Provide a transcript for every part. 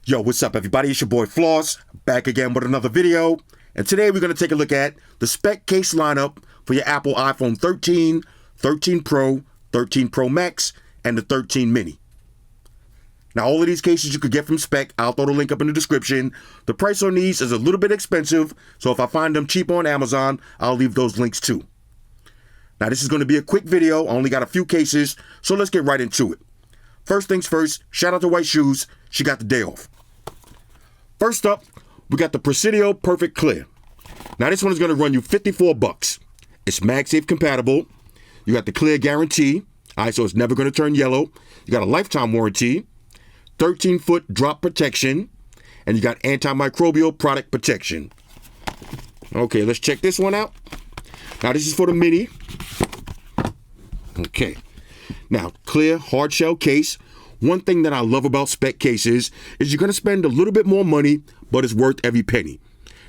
Yo, what's up everybody? It's your boy Floss, back again with another video. And today we're going to take a look at the Speck case lineup for your Apple iPhone 13, 13 Pro, 13 Pro Max, and the 13 Mini. Now all of these cases you could get from Speck. I'll throw the link up in the description. The price on these is a little bit expensive, so if I find them cheap on Amazon, I'll leave those links too. Now this is going to be a quick video. I only got a few cases, so let's get right into it. First things first, shout out to White Shoes. She got the day off. First up, we got the Presidio Perfect Clear. Now this one is going to run you $54. It's MagSafe compatible. You got the clear guarantee. All right, so it's never going to turn yellow. You got a lifetime warranty, 13-foot drop protection, and you got antimicrobial product protection. Okay, let's check this one out. Now this is for the Mini. Okay. Now, clear hard shell case. One thing that I love about Speck cases is you're going to spend a little bit more money, but it's worth every penny.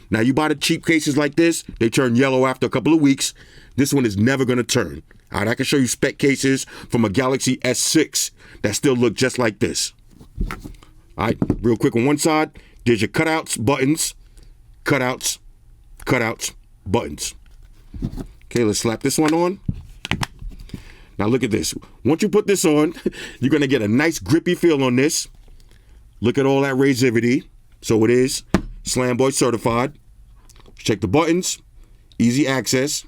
Now, you buy the cheap cases like this, they turn yellow after a couple of weeks. This one is never going to turn. All right, I can show you Speck cases from a Galaxy S6 that still look just like this. All right, real quick on one side, there's your cutouts, buttons, cutouts, cutouts, buttons. Okay, let's slap this one on. Now look at this. Once you put this on, you're going to get a nice grippy feel on this. Look at all that Razerity. So it is Slam Boy certified. Check the buttons. Easy access.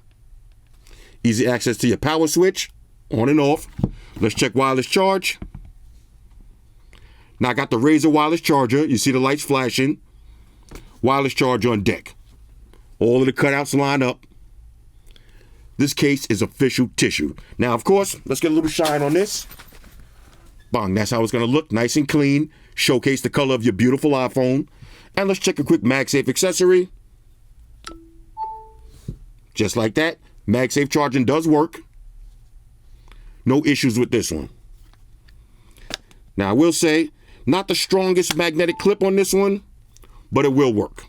Easy access to your power switch. On and off. Let's check wireless charge. Now I got the Razer wireless charger. You see the lights flashing. Wireless charge on deck. All of the cutouts line up. This case is official tissue. Now, of course, let's get a little shine on this. Bang, that's how it's going to look. Nice and clean. Showcase the color of your beautiful iPhone. And let's check a quick MagSafe accessory. Just like that. MagSafe charging does work. No issues with this one. Now, I will say, not the strongest magnetic clip on this one, but it will work.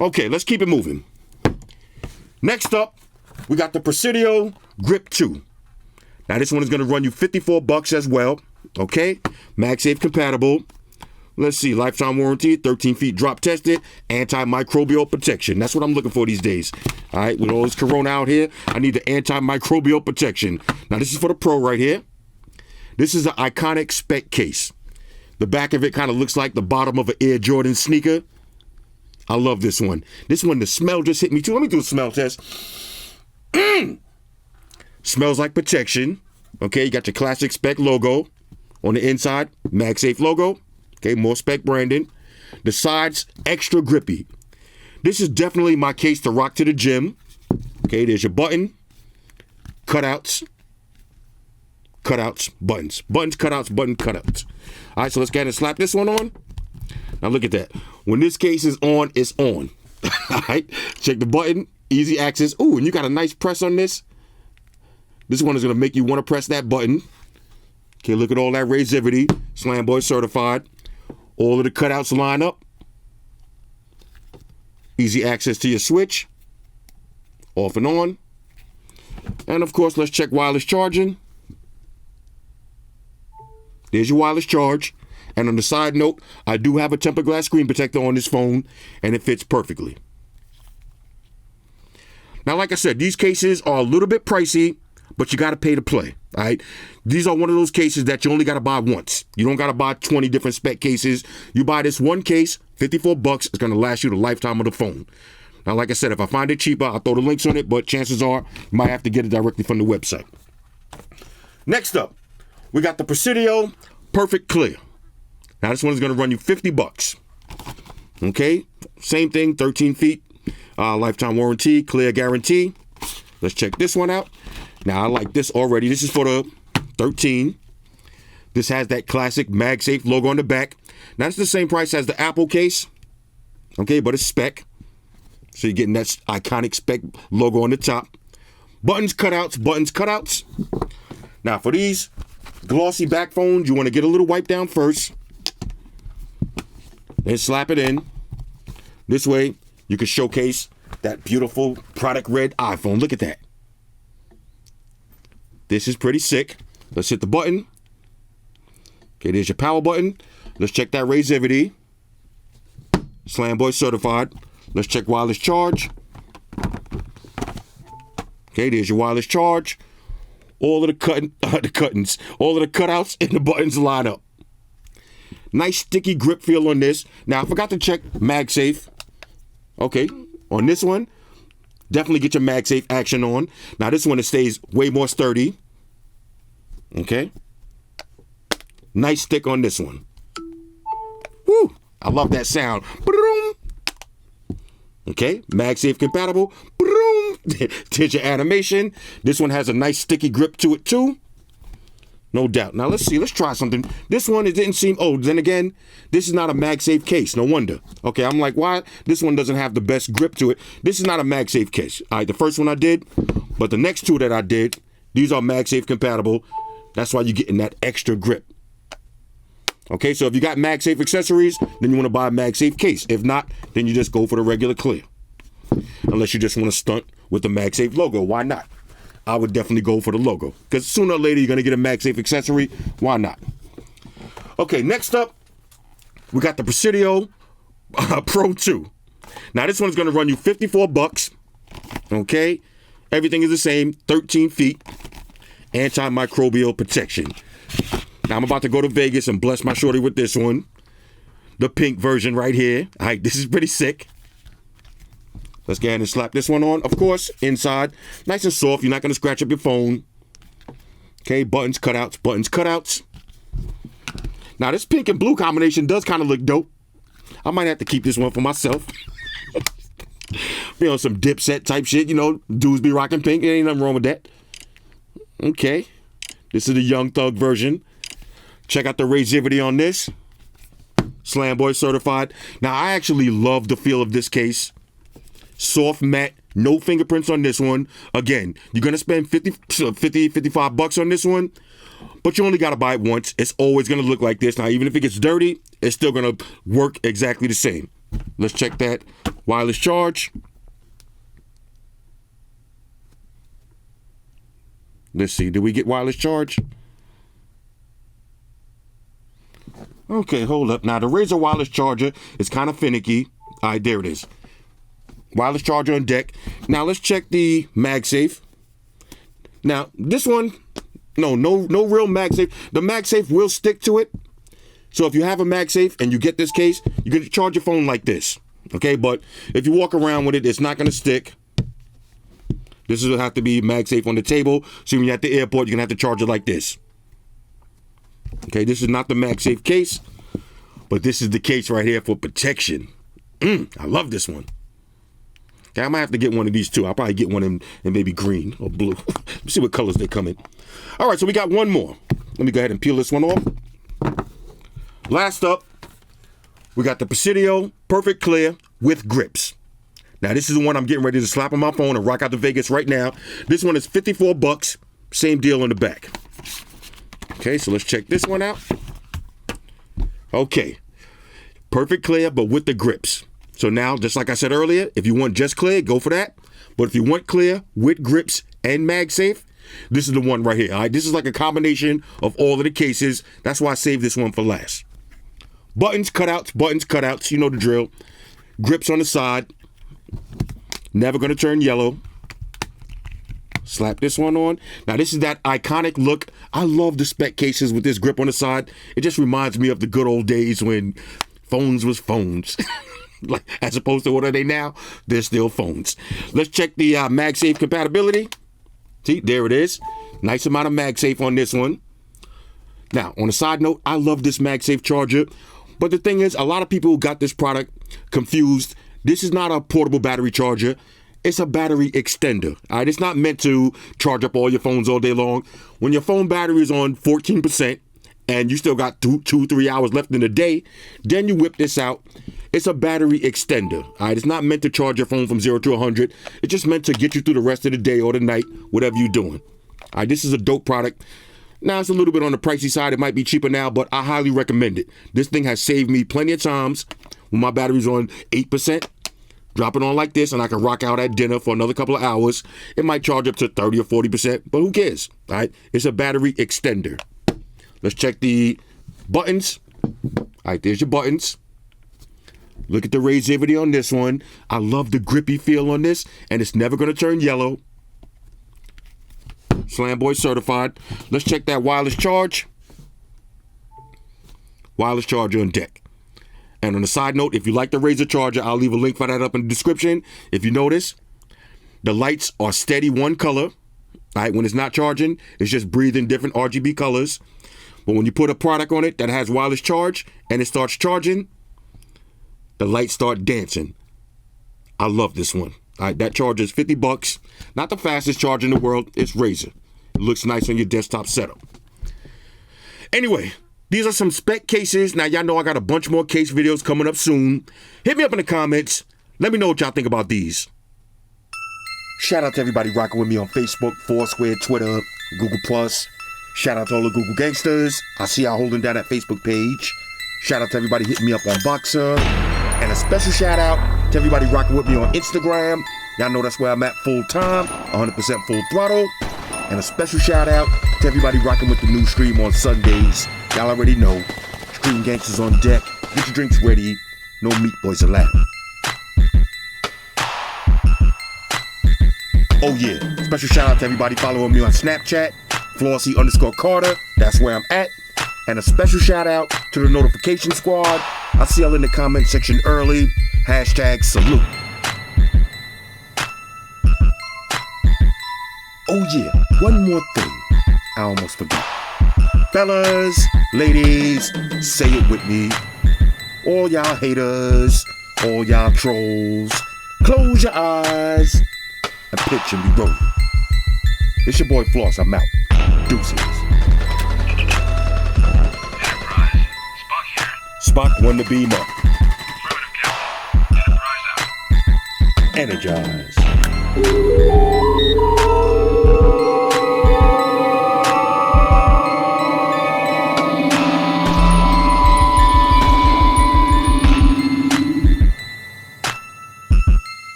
Okay, let's keep it moving. Next up, we got the Presidio Grip 2. Now this one is going to run you $54 as well. Okay, MagSafe compatible. Let's see, lifetime warranty, 13 feet drop tested, antimicrobial protection. That's what I'm looking for these days. All right, with all this corona out here, I need the antimicrobial protection. Now this is for the Pro right here. This is an iconic Speck case. The back of it kind of looks like the bottom of an Air Jordan sneaker. I love this one. This one, the smell just hit me too. Let me do a smell test. Smells like protection. Okay, you got your classic Speck logo on the inside. MagSafe logo. Okay, more Speck branding. The sides, extra grippy. This is definitely my case to rock to the gym. Okay, there's your button. Cutouts. Cutouts, buttons. Buttons, cutouts, button, cutouts. All right, so let's go ahead and slap this one on. Now look at that. When this case is on, it's on. All right. Check the button. Easy access. Ooh, and you got a nice press on this. This one is going to make you want to press that button. Okay, look at all that Razerity. Slam Boy certified. All of the cutouts line up. Easy access to your switch. Off and on. And of course, let's check wireless charging. There's your wireless charge. And on the side note, I do have a tempered glass screen protector on this phone, and it fits perfectly. Now, like I said, these cases are a little bit pricey, but you got to pay to play, all right? These are one of those cases that you only got to buy once. You don't got to buy 20 different Speck cases. You buy this one case, $54. It's going to last you the lifetime of the phone. Now, like I said, if I find it cheaper, I'll throw the links on it, but chances are you might have to get it directly from the website. Next up, we got the Presidio Perfect Clear. Now this one is going to run you $50. Okay, same thing, 13 feet, lifetime warranty, clear guarantee. Let's check this one out. Now I like this already. This is for the 13. This has that classic MagSafe logo on the back. Now it's the same price as the Apple case. Okay, but it's Speck. So you're getting that iconic Speck logo on the top. Buttons, cutouts, buttons, cutouts. Now for these glossy back phones, you want to get a little wipe down first. Then slap it in. This way, you can showcase that beautiful product red iPhone. Look at that. This is pretty sick. Let's hit the button. Okay, there's your power button. Let's check that Razivity. Slamboy certified. Let's check wireless charge. Okay, there's your wireless charge. All of the cuttings, all of the cutouts and the buttons line up. Nice sticky grip feel on this. Now, I forgot to check MagSafe. Okay, on this one, definitely get your MagSafe action on. Now, this one, it stays way more sturdy. Okay. Nice stick on this one. Woo! I love that sound. Okay, MagSafe compatible. There's your animation. This one has a nice sticky grip to it too. No doubt. Now let's see. Let's try something. This one, it didn't seem. Oh, then again, this is not a MagSafe case. No wonder. Okay, I'm like, why? This one doesn't have the best grip to it. This is not a MagSafe case. All right, the first one I did, but the next two that I did, these are MagSafe compatible. That's why you're getting that extra grip. Okay, so if you got MagSafe accessories, then you want to buy a MagSafe case. If not, then you just go for the regular clear. Unless you just want to stunt with the MagSafe logo. Why not? I would definitely go for the logo. Because sooner or later, you're going to get a MagSafe accessory. Why not? Okay, next up, we got the Presidio Pro 2. Now, this one's going to run you $54. Okay? Everything is the same. 13 feet. Antimicrobial protection. Now, I'm about to go to Vegas and bless my shorty with this one. The pink version right here. All right, this is pretty sick. Let's go ahead and slap this one on. Of course, inside, nice and soft. You're not going to scratch up your phone. Okay, buttons, cutouts, buttons, cutouts. Now, this pink and blue combination does kind of look dope. I might have to keep this one for myself. You know, some Dipset type shit. You know, dudes be rocking pink. There ain't nothing wrong with that. Okay. This is the Young Thug version. Check out the Razivity on this. Slamboy certified. Now, I actually love the feel of this case. Soft matte, no fingerprints on this one. Again, you're going to spend $55 on this one, but you only got to buy it once. It's always going to look like this. Now, even if it gets dirty, it's still going to work exactly the same. Let's check that wireless charge. Let's see. Did we get wireless charge? Okay, hold up. Now, the Razer wireless charger is kind of finicky. All right, there it is. Wireless charger on deck. Now, let's check the MagSafe. Now, this one, no real MagSafe. The MagSafe will stick to it. So, if you have a MagSafe and you get this case, you can charge your phone like this. Okay, but if you walk around with it, it's not going to stick. This will have to be MagSafe on the table. So, when you're at the airport, you're going to have to charge it like this. Okay, this is not the MagSafe case, but this is the case right here for protection. I love this one. Okay, I might have to get one of these too. I'll probably get one in maybe green or blue. Let's see what colors they come in. All right, so we got one more. Let me go ahead and peel this one off. Last up, we got the Presidio Perfect Clear with grips. Now, this is the one I'm getting ready to slap on my phone and rock out to Vegas right now. This one is $54. Same deal on the back. Okay, so let's check this one out. Okay, perfect clear, but with the grips. So now, just like I said earlier, if you want just clear, go for that. But if you want clear with grips and MagSafe, this is the one right here. All right, this is like a combination of all of the cases. That's why I saved this one for last. Buttons, cutouts. You know the drill. Grips on the side. Never going to turn yellow. Slap this one on. Now, this is that iconic look. I love the Speck cases with this grip on the side. It just reminds me of the good old days when phones was phones. Like, as opposed to what are they now? They're still phones. Let's check the MagSafe compatibility. See, there it is. Nice amount of MagSafe on this one. Now, on a side note, I love this MagSafe charger. But the thing is, a lot of people who got this product confused. This is not a portable battery charger. It's a battery extender. All right, it's not meant to charge up all your phones all day long. When your phone battery is on 14% and you still got 3 hours left in the day, then you whip this out. It's a battery extender. All right, it's not meant to charge your phone from 0 to 100. It's just meant to get you through the rest of the day or the night, whatever you're doing. All right, this is a dope product. Now, it's a little bit on the pricey side. It might be cheaper now, but I highly recommend it. This thing has saved me plenty of times when my battery's on 8%. Drop it on like this, and I can rock out at dinner for another couple of hours. It might charge up to 30 or 40%, but who cares? All right, it's a battery extender. Let's check the Buttons. All right, there's your buttons. Look at the Razer video on this one. I love the grippy feel on this, and it's never going to turn yellow. Slam Boy certified. Let's check that wireless charge. Wireless charger on deck. And on a side note, if you like the Razer charger, I'll leave a link for that up in the description. If you notice, the lights are steady one color. All right, when it's not charging, it's just breathing different RGB colors. But when you put a product on it that has wireless charge and it starts charging, the lights start dancing. I love this one. All right, that charger is $50. Not the fastest charger in the world. It's Razer. It looks nice on your desktop setup. Anyway, these are some Speck cases. Now, y'all know I got a bunch more case videos coming up soon. Hit me up in the comments. Let me know what y'all think about these. Shout out to everybody rocking with me on Facebook, Foursquare, Twitter, Google+. Shout out to all the Google gangsters. I see y'all holding down that Facebook page. Shout out to everybody hitting me up on Boxer. And a special shout out to everybody rocking with me on Instagram. Y'all know that's where I'm at full time, 100% full throttle. And a special shout out to everybody rocking with the new stream on Sundays. Y'all already know. Stream gangsters on deck. Get your drinks ready. No meat boys allowed. Oh yeah, special shout out to everybody following me on Snapchat, Flossy_Carter, that's where I'm at. And a special shout out to the notification squad. I see y'all in the comment section early. #salute. Oh yeah, one more thing. I almost forgot. Fellas, ladies, say it with me. All y'all haters, all y'all trolls, close your eyes and pitch and be rolling. It's your boy Floss, I'm out. Deuces. Spock won the beam up. Energize.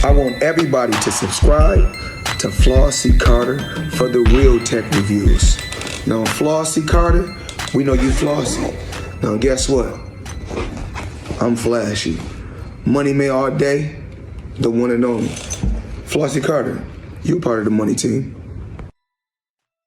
I want everybody to subscribe to Flossy Carter for the real tech reviews. Now, Flossy Carter, we know you flossy. Now, guess what? I'm flashy. Money May all day, the one and only. Flossy Carter, you're part of the money team.